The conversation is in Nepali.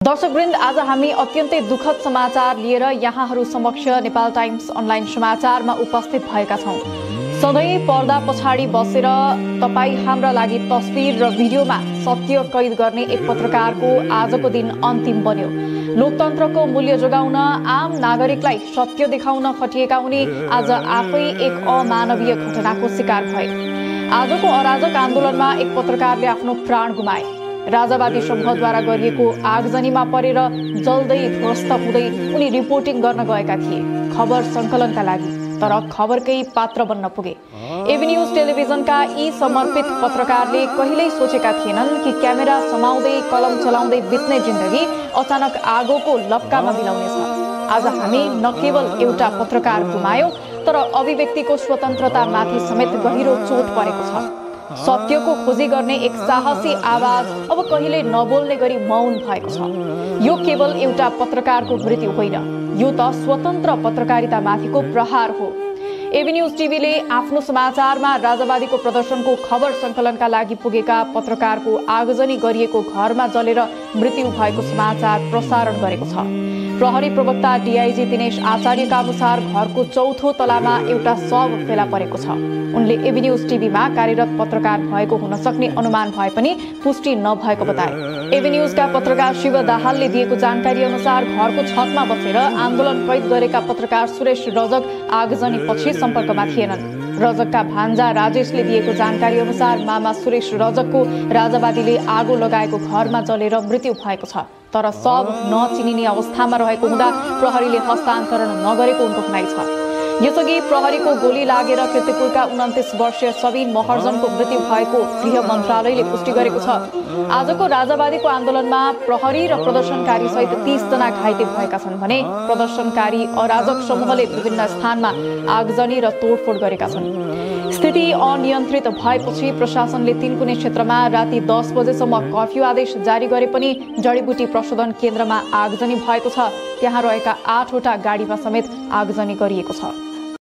दर्शकवृन्द, आज हामी अत्यन्तै दुःखद समाचार लिएर यहाँहरू समक्ष नेपाल टाइम्स अनलाइन समाचारमा उपस्थित भएका छौं। सधैँ पर्दा पछाडि बसेर तपाई हाम्रा लागि तस्बिर र भिडियोमा सत्य कैद गर्ने एक पत्रकारको आजको दिन अन्तिम बन्यो। लोकतन्त्रको मूल्य जोगाउन आम नागरिकलाई सत्य देखाउन खटिएका उनी आज आफै एक अमानवीय घटनाको शिकार भए। आजको अराजक आन्दोलनमा एक पत्रकारले आफ्नो प्राण गुमाए। राजावादी समूहद्वारा गरिएको आगजनीमा परेर जल्दै ध्वस्त हुँदै उनी रिपोर्टिङ गर्न गएका थिए, खबर सङ्कलनका लागि, तर खबरकै पात्र बन्न पुगे। एबी न्यूज टेलिभिजनका यी समर्पित पत्रकारले कहिल्यै सोचेका थिएनन् कि क्यामेरा समाउँदै कलम चलाउँदै बित्ने जिन्दगी अचानक आगोको लपकामा बिलाउनेछ। आज हामी न केवल एउटा पत्रकार गुमायौं, तर अभिव्यक्तिको स्वतन्त्रतामाथि समेत गहिरो चोट परेको छ। सत्यको खोजी गर्ने एक साहसी आवाज अब कहिले नबोल्ने गरी मौन भएको छ। यो केवल एउटा पत्रकारको मृत्यु होइन, यो त स्वतन्त्र पत्रकारितामाथिको प्रहार हो। एबी न्यूज टिभीले आफ्नो समाचारमा राजावादीको प्रदर्शनको खबर सङ्कलनका लागि पुगेका पत्रकारको आगजनी गरिएको घरमा जलेर मृत्यु भएको समाचार प्रसारण गरेको छ। प्रहरी प्रवक्ता डीआईजी दिनेश आचार्यका अनुसार घरको चौथो तलामा एउटा शव फेला परेको छ। उनले एबी न्यूज टिभीमा कार्यरत पत्रकार भएको हुन सक्ने अनुमान भए पनि पुष्टि नभएको बताए। एबी न्यूजका पत्रकार शिव दाहालले दिएको जानकारी अनुसार घरको छतमा बसेर आन्दोलन कैद गरेका पत्रकार सुरेश रजक आगजनीपछि सम्पर्कमा थिएनन्। रजकका भान्जा राजेशले दिएको जानकारी अनुसार मामा सुरेश रजकको राजावादीले आगो लगाएको घरमा जलेर मृत्यु भएको छ, तर शव नचिनिने अवस्थामा रहेको हुँदा प्रहरीले हस्तान्तरण नगरेको उनको भनाइ छ। यसअघि प्रहरीको गोली लागेर कीर्तिपुरका 29 वर्षीय सबिन महर्जनको मृत्यु भएको गृह मन्त्रालयले पुष्टि गरेको छ। आजको राजावादीको आन्दोलनमा प्रहरी र प्रदर्शनकारी सहित 30 जना घाइते भएका छन् भने प्रदर्शनकारी अराजक समूहले विभिन्न स्थानमा आगजनी र तोडफोड गरेका छन्। स्थिति अनियन्त्रित भएपछि प्रशासनले तीनकुने क्षेत्रमा राति 10 बजेसम्म कर्फ्यू आदेश जारी गरे पनि जडीबुटी प्रशोधन केन्द्रमा आगजनी भएको छ। त्यहाँ रहेका 8 वटा गाडीमा समेत आगजनी गरिएको छ।